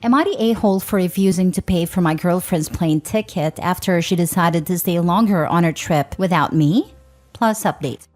Am I the a-hole for refusing to pay for my girlfriend's plane ticket after she decided to stay longer on her trip without me? Plus update.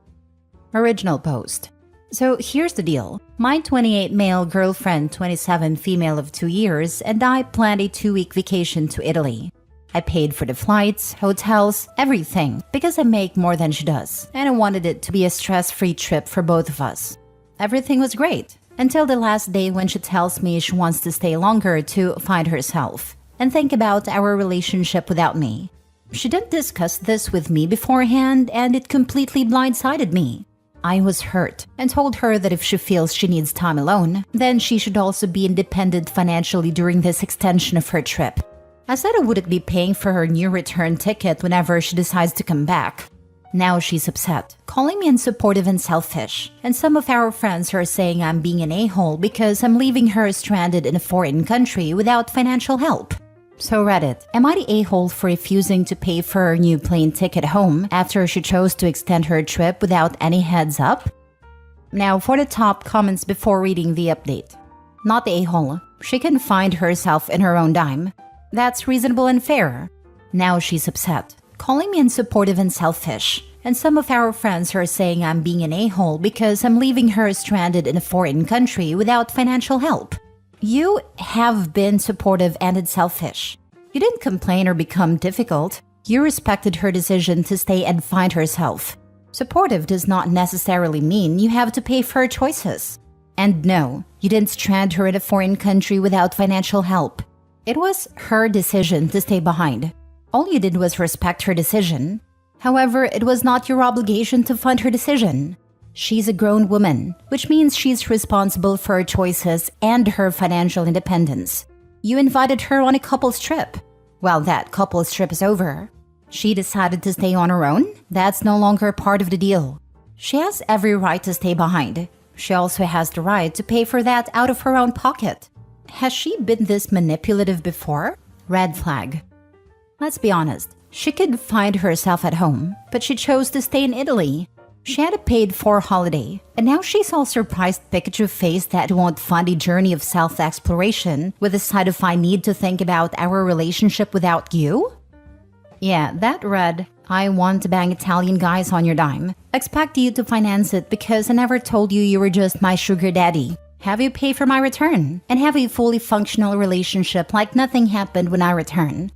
Original post. So here's the deal. My 28 male girlfriend, 27 female of 2 years, and I planned a 2-week vacation to Italy. I paid for the flights, hotels, everything, because I make more than she does, and I wanted it to be a stress-free trip for both of us. Everything was great, until the last day when she tells me she wants to stay longer to find herself and think about our relationship without me. She didn't discuss this with me beforehand, and it completely blindsided me. I was hurt and told her that if she feels she needs time alone, then she should also be independent financially during this extension of her trip. I said I wouldn't be paying for her new return ticket whenever she decides to come back. Now she's upset, calling me unsupportive and selfish, and some of our friends are saying I'm being an a-hole because I'm leaving her stranded in a foreign country without financial help. So Reddit, am I the a-hole for refusing to pay for her new plane ticket home after she chose to extend her trip without any heads up? Now for the top comments before reading the update. Not the a-hole. She can find herself in her own dime. That's reasonable and fair. Now she's upset, calling me unsupportive and selfish, and some of our friends are saying I'm being an a-hole because I'm leaving her stranded in a foreign country without financial help. You have been supportive and selfish. You didn't complain or become difficult. You respected her decision to stay and find herself. Supportive does not necessarily mean you have to pay for her choices. And no, you didn't strand her in a foreign country without financial help. It was her decision to stay behind. All you did was respect her decision. However, it was not your obligation to fund her decision. She's a grown woman, which means she's responsible for her choices and her financial independence. You invited her on a couple's trip. Well, that couple's trip is over. She decided to stay on her own. That's no longer part of the deal. She has every right to stay behind. She also has the right to pay for that out of her own pocket. Has she been this manipulative before? Red flag. Let's be honest. She could find herself at home, but she chose to stay in Italy. She had a paid-for holiday, and now she's all surprised Pikachu face that won't fund a journey of self-exploration with the side of I need to think about our relationship without you? Yeah, that read, I want to bang Italian guys on your dime. Expect you to finance it because I never told you were just my sugar daddy. Have you pay for my return? And have a fully functional relationship like nothing happened when I return.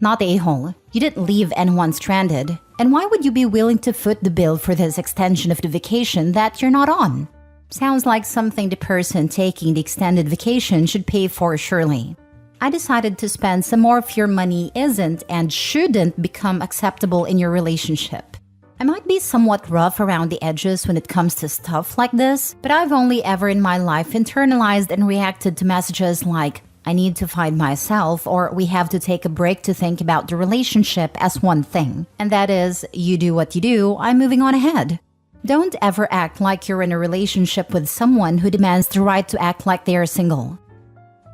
Not the a-hole. You didn't leave anyone stranded. And why would you be willing to foot the bill for this extension of the vacation that you're not on? Sounds like something the person taking the extended vacation should pay for surely. I decided to spend some more of your money isn't and shouldn't become acceptable in your relationship. I might be somewhat rough around the edges when it comes to stuff like this, but I've only ever in my life internalized and reacted to messages like, I need to find myself, or we have to take a break to think about the relationship as one thing. And that is, you do what you do, I'm moving on ahead. Don't ever act like you're in a relationship with someone who demands the right to act like they are single.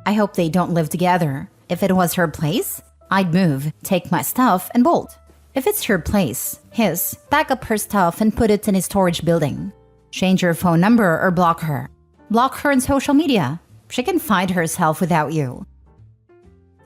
I hope they don't live together. If it was her place, I'd move, take my stuff, and bolt. If it's her place, his, pack up her stuff and put it in a storage building. Change your phone number or block her. Block her on social media. She can find herself without you.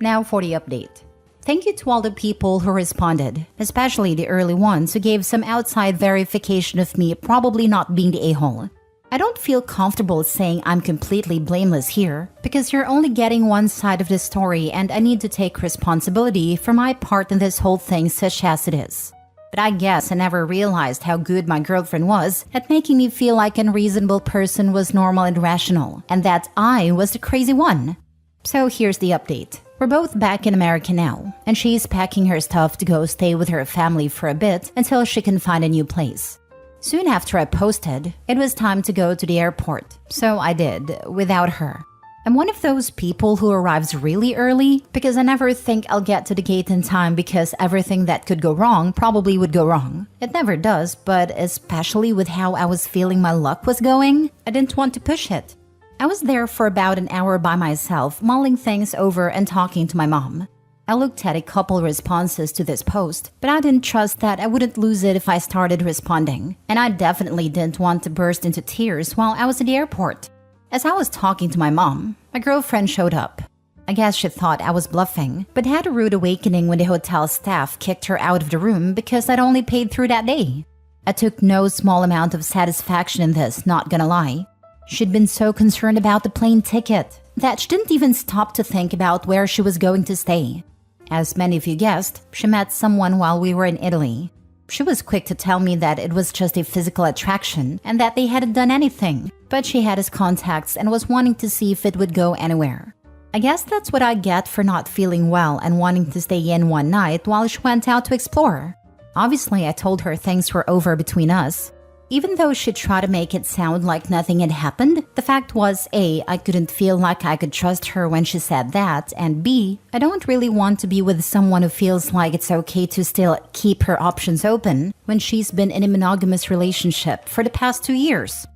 Now for the update. Thank you to all the people who responded, especially the early ones who gave some outside verification of me probably not being the a-hole. I don't feel comfortable saying I'm completely blameless here, because you're only getting one side of the story and I need to take responsibility for my part in this whole thing such as it is. But I guess I never realized how good my girlfriend was at making me feel like an unreasonable person was normal and rational, and that I was the crazy one. So here's the update. We're both back in America now, and she's packing her stuff to go stay with her family for a bit until she can find a new place. Soon after I posted, it was time to go to the airport, so I did, without her. I'm one of those people who arrives really early because I never think I'll get to the gate in time because everything that could go wrong probably would go wrong. It never does, but especially with how I was feeling my luck was going, I didn't want to push it. I was there for about an hour by myself, mulling things over and talking to my mom. I looked at a couple responses to this post, but I didn't trust that I wouldn't lose it if I started responding. And I definitely didn't want to burst into tears while I was at the airport. As I was talking to my mom, my girlfriend showed up. I guess she thought I was bluffing, but had a rude awakening when the hotel staff kicked her out of the room because I'd only paid through that day. I took no small amount of satisfaction in this, not gonna lie. She'd been so concerned about the plane ticket that she didn't even stop to think about where she was going to stay. As many of you guessed, she met someone while we were in Italy. She was quick to tell me that it was just a physical attraction and that they hadn't done anything, but she had his contacts and was wanting to see if it would go anywhere. I guess that's what I get for not feeling well and wanting to stay in one night while she went out to explore. Obviously, I told her things were over between us. Even though she tried to make it sound like nothing had happened, the fact was A, I couldn't feel like I could trust her when she said that, and B, I don't really want to be with someone who feels like it's okay to still keep her options open when she's been in a monogamous relationship for the past 2 years.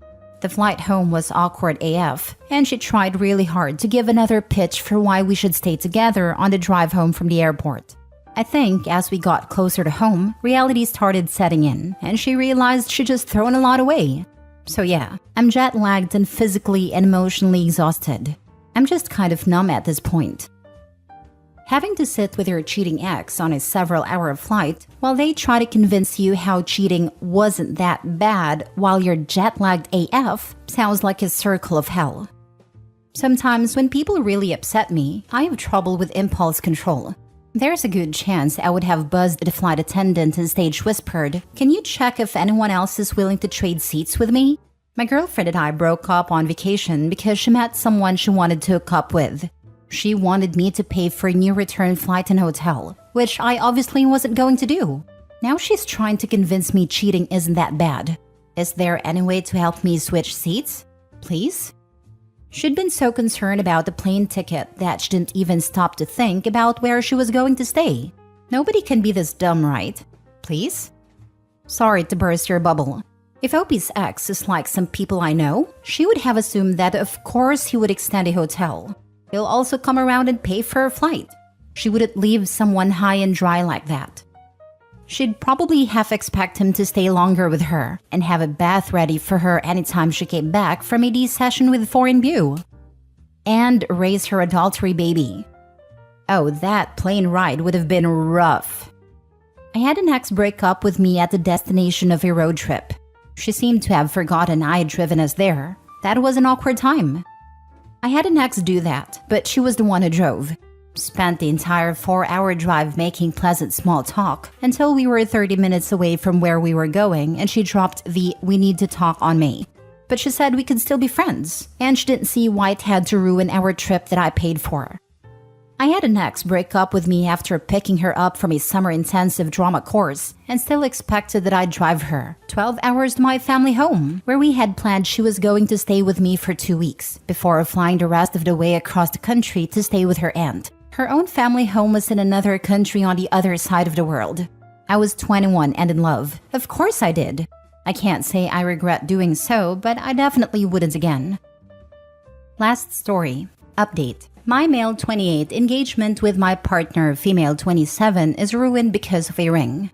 The flight home was awkward AF, and she tried really hard to give another pitch for why we should stay together on the drive home from the airport. I think as we got closer to home, reality started setting in, and she realized she'd just thrown a lot away. So yeah, I'm jet-lagged and physically and emotionally exhausted. I'm just kind of numb at this point. Having to sit with your cheating ex on a several-hour flight while they try to convince you how cheating wasn't that bad while you're jet-lagged AF sounds like a circle of hell. Sometimes when people really upset me, I have trouble with impulse control. There's a good chance I would have buzzed the flight attendant and stage whispered, "Can you check if anyone else is willing to trade seats with me?" My girlfriend and I broke up on vacation because she met someone she wanted to hook up with. She wanted me to pay for a new return flight and hotel, which I obviously wasn't going to do. Now she's trying to convince me cheating isn't that bad. Is there any way to help me switch seats? Please? She'd been so concerned about the plane ticket that she didn't even stop to think about where she was going to stay. Nobody can be this dumb, right? Please? Sorry to burst your bubble. If Opie's ex is like some people I know, she would have assumed that of course he would extend a hotel. He'll also come around and pay for her flight. She wouldn't leave someone high and dry like that. She'd probably half expect him to stay longer with her and have a bath ready for her anytime she came back from a D session with foreign view. And raise her adultery baby. Oh, that plane ride would have been rough. I had an ex break up with me at the destination of a road trip. She seemed to have forgotten I had driven us there. That was an awkward time. I had an ex do that, but she was the one who drove. Spent the entire 4-hour drive making pleasant small talk until we were 30 minutes away from where we were going and she dropped the "we need to talk" on me. But she said we could still be friends, and she didn't see why it had to ruin our trip that I paid for. I had an ex break up with me after picking her up from a summer intensive drama course and still expected that I'd drive her 12 hours to my family home, where we had planned she was going to stay with me for 2 weeks before flying the rest of the way across the country to stay with her aunt. Her own family home was in another country on the other side of the world. I was 21 and in love. Of course I did. I can't say I regret doing so, but I definitely wouldn't again. Last story. Update. My male 28 engagement with my partner female 27 is ruined because of a ring.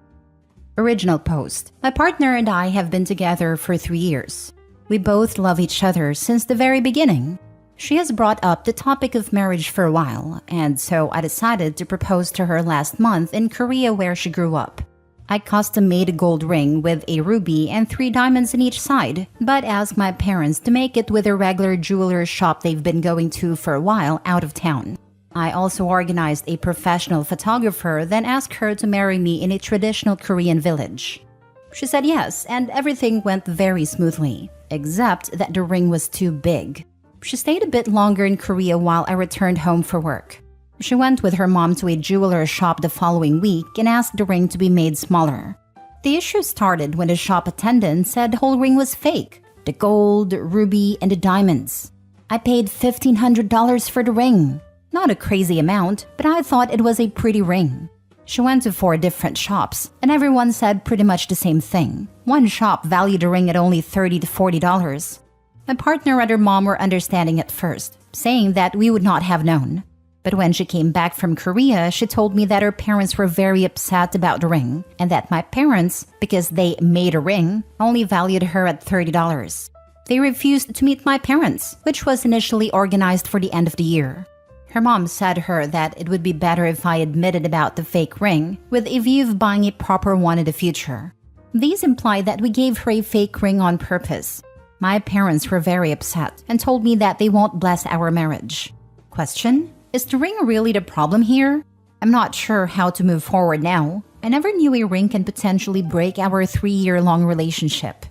Original post. My partner and I have been together for 3 years. We both love each other since the very beginning. She has brought up the topic of marriage for a while, and so I decided to propose to her last month in Korea where she grew up. I custom-made a gold ring with a ruby and 3 diamonds in each side, but asked my parents to make it with a regular jeweler shop they've been going to for a while out of town. I also organized a professional photographer, then asked her to marry me in a traditional Korean village. She said yes, and everything went very smoothly, except that the ring was too big. She stayed a bit longer in Korea while I returned home for work. She went with her mom to a jeweler shop the following week and asked the ring to be made smaller. The issue started when the shop attendant said the whole ring was fake. The gold, ruby, and the diamonds. I paid $1,500 for the ring. Not a crazy amount, but I thought it was a pretty ring. She went to 4 different shops, and everyone said pretty much the same thing. One shop valued the ring at only $30 to $40. My partner and her mom were understanding at first, saying that we would not have known. But when she came back from Korea, she told me that her parents were very upset about the ring, and that my parents, because they made a ring, only valued her at $30. They refused to meet my parents, which was initially organized for the end of the year. Her mom said to her that it would be better if I admitted about the fake ring with a view of buying a proper one in the future. These imply that we gave her a fake ring on purpose. My parents were very upset and told me that they won't bless our marriage. Question: is the ring really the problem here? I'm not sure how to move forward now. I never knew a ring can potentially break our 3-year-long relationship.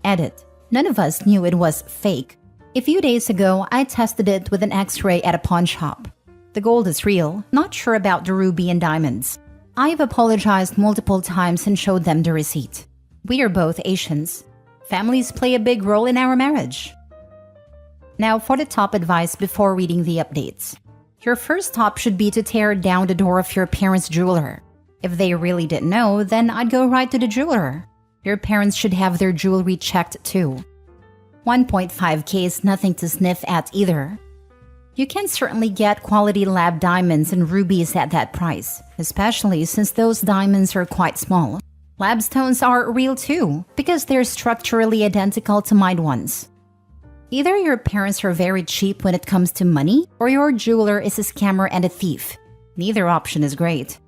Edit: none of us knew it was fake. A few days ago, I tested it with an X-ray at a pawn shop. The gold is real, not sure about the ruby and diamonds. I've apologized multiple times and showed them the receipt. We are both Asians. Families play a big role in our marriage. Now for the top advice before reading the updates. Your first stop should be to tear down the door of your parents' jeweler. If they really didn't know, then I'd go right to the jeweler. Your parents should have their jewelry checked too. 1.5K is nothing to sniff at either. You can certainly get quality lab diamonds and rubies at that price, especially since those diamonds are quite small. Lab stones are real too, because they're structurally identical to mined ones. Either your parents are very cheap when it comes to money, or your jeweler is a scammer and a thief. Neither option is great.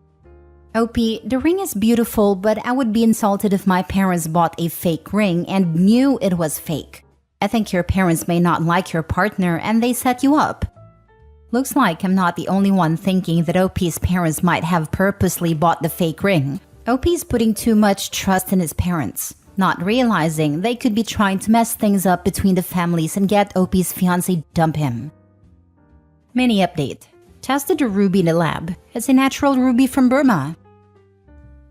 OP, the ring is beautiful, but I would be insulted if my parents bought a fake ring and knew it was fake. I think your parents may not like your partner and they set you up. Looks like I'm not the only one thinking that OP's parents might have purposely bought the fake ring. OP's putting too much trust in his parents, not realizing they could be trying to mess things up between the families and get OP's fiancé dump him. Mini update. Tested the ruby in the lab. It's a natural ruby from Burma.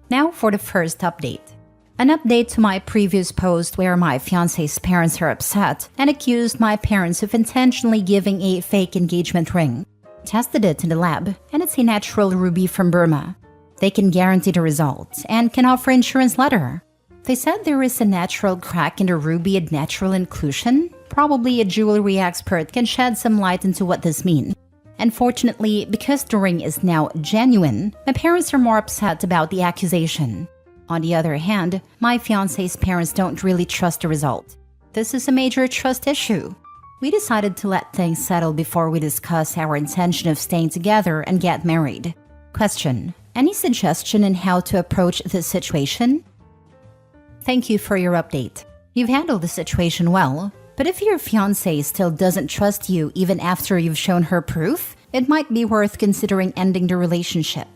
Now for the first update. An update to my previous post where my fiancé's parents are upset and accused my parents of intentionally giving a fake engagement ring. Tested it in the lab, and it's a natural ruby from Burma. They can guarantee the results and can offer insurance letter. They said there is a natural crack in the ruby and natural inclusion. Probably a jewelry expert can shed some light into what this means. Unfortunately, because the ring is now genuine, my parents are more upset about the accusation. On the other hand, my fiancé's parents don't really trust the result. This is a major trust issue. We decided to let things settle before we discuss our intention of staying together and get married. Question: any suggestion in how to approach this situation? Thank you for your update. You've handled the situation well, but if your fiancé still doesn't trust you even after you've shown her proof, it might be worth considering ending the relationship.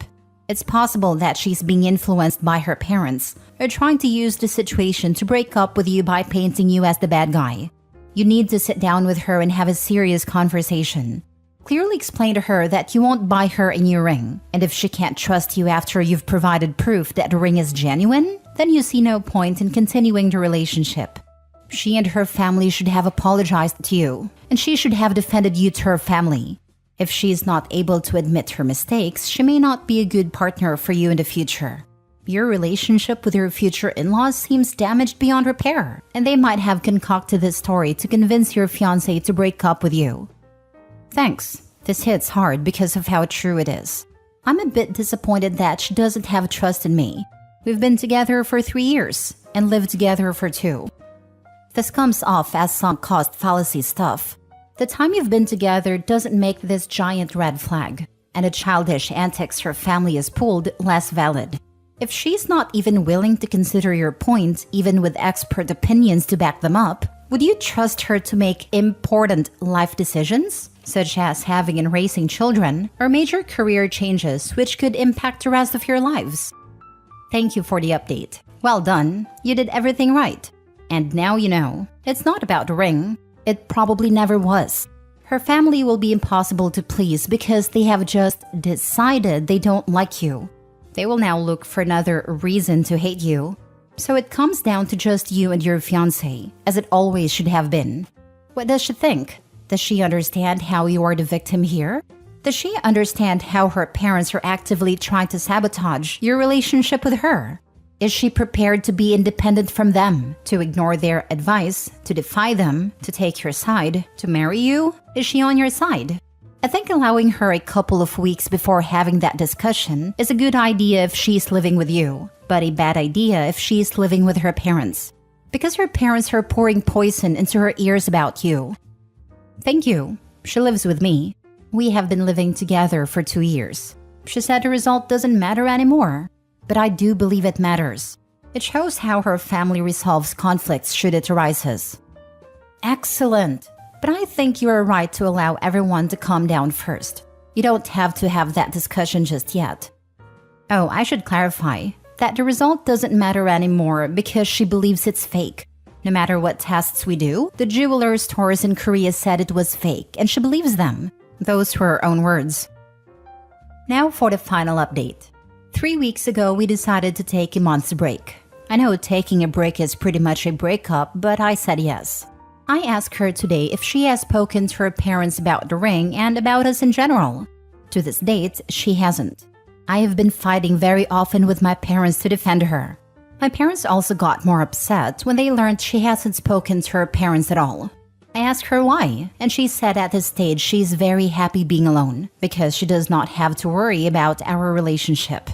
It's possible that she's being influenced by her parents or trying to use the situation to break up with you by painting you as the bad guy. You need to sit down with her and have a serious conversation. Clearly explain to her that you won't buy her a new ring, and if she can't trust you after you've provided proof that the ring is genuine, then you see no point in continuing the relationship. She and her family should have apologized to you, and she should have defended you to her family. If she's not able to admit her mistakes, she may not be a good partner for you in the future. Your relationship with your future in-laws seems damaged beyond repair, and they might have concocted this story to convince your fiancé to break up with you. Thanks. This hits hard because of how true it is. I'm a bit disappointed that she doesn't have trust in me. We've been together for 3 years and lived together for 2. This comes off as sunk cost fallacy stuff. The time you've been together doesn't make this giant red flag, and the childish antics her family has pulled less valid. If she's not even willing to consider your point, even with expert opinions to back them up, would you trust her to make important life decisions, such as having and raising children, or major career changes which could impact the rest of your lives? Thank you for the update. Well done. You did everything right. And now you know. It's not about the ring. It probably never was. Her family will be impossible to please because they have just decided they don't like you. They will now look for another reason to hate you. So it comes down to just you and your fiancé, as it always should have been. What does she think? Does she understand how you are the victim here? Does she understand how her parents are actively trying to sabotage your relationship with her? Is she prepared to be independent from them, to ignore their advice, to defy them, to take your side, to marry you? Is she on your side? I think allowing her a couple of weeks before having that discussion is a good idea if she's living with you, but a bad idea if she's living with her parents, because her parents are pouring poison into her ears about you. Thank you. She lives with me. We have been living together for 2 years. She said the result doesn't matter anymore, but I do believe it matters. It shows how her family resolves conflicts should it arise. Excellent! But I think you are right to allow everyone to calm down first. You don't have to have that discussion just yet. Oh, I should clarify that the result doesn't matter anymore because she believes it's fake. No matter what tests we do, the jeweler stores in Korea said it was fake and she believes them. Those were her own words. Now for the final update. 3 weeks ago, we decided to take a month's break. I know taking a break is pretty much a breakup, but I said yes. I asked her today if she has spoken to her parents about the ring and about us in general. To this date, she hasn't. I have been fighting very often with my parents to defend her. My parents also got more upset when they learned she hasn't spoken to her parents at all. I asked her why, and she said at this stage she's very happy being alone because she does not have to worry about our relationship.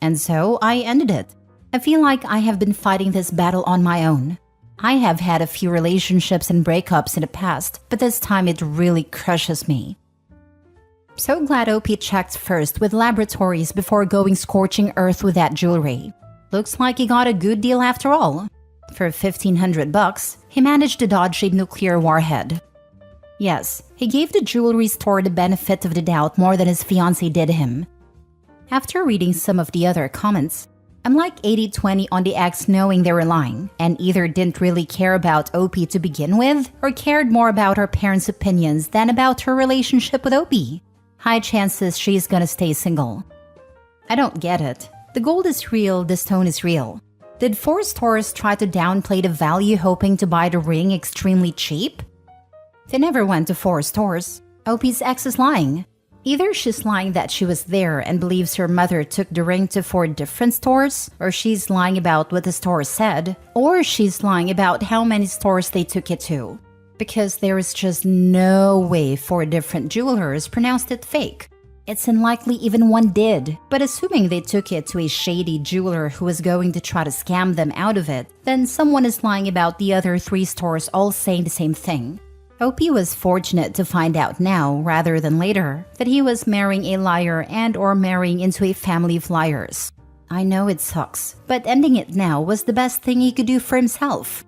And so I ended it. I feel like I have been fighting this battle on my own. I have had a few relationships and breakups in the past, but this time it really crushes me. So glad OP checked first with laboratories before going scorching earth with that jewelry. Looks like he got a good deal after all. For $1,500, he managed to dodge a nuclear warhead. Yes, he gave the jewelry store the benefit of the doubt more than his fiancée did him. After reading some of the other comments, I'm like 80-20 on the ex knowing they were lying, and either didn't really care about OP to begin with, or cared more about her parents' opinions than about her relationship with OP. High chances she's gonna stay single. I don't get it. The gold is real, the stone is real. Did 4 stores try to downplay the value hoping to buy the ring extremely cheap? They never went to 4 stores. OP's ex is lying. Either she's lying that she was there and believes her mother took the ring to 4 different stores, or she's lying about what the store said, or she's lying about how many stores they took it to. Because there is just no way 4 different jewelers pronounced it fake. It's unlikely even one did, but assuming they took it to a shady jeweler who was going to try to scam them out of it, then someone is lying about the other 3 stores all saying the same thing. OP was fortunate to find out now, rather than later, that he was marrying a liar and/or marrying into a family of liars. I know it sucks, but ending it now was the best thing he could do for himself.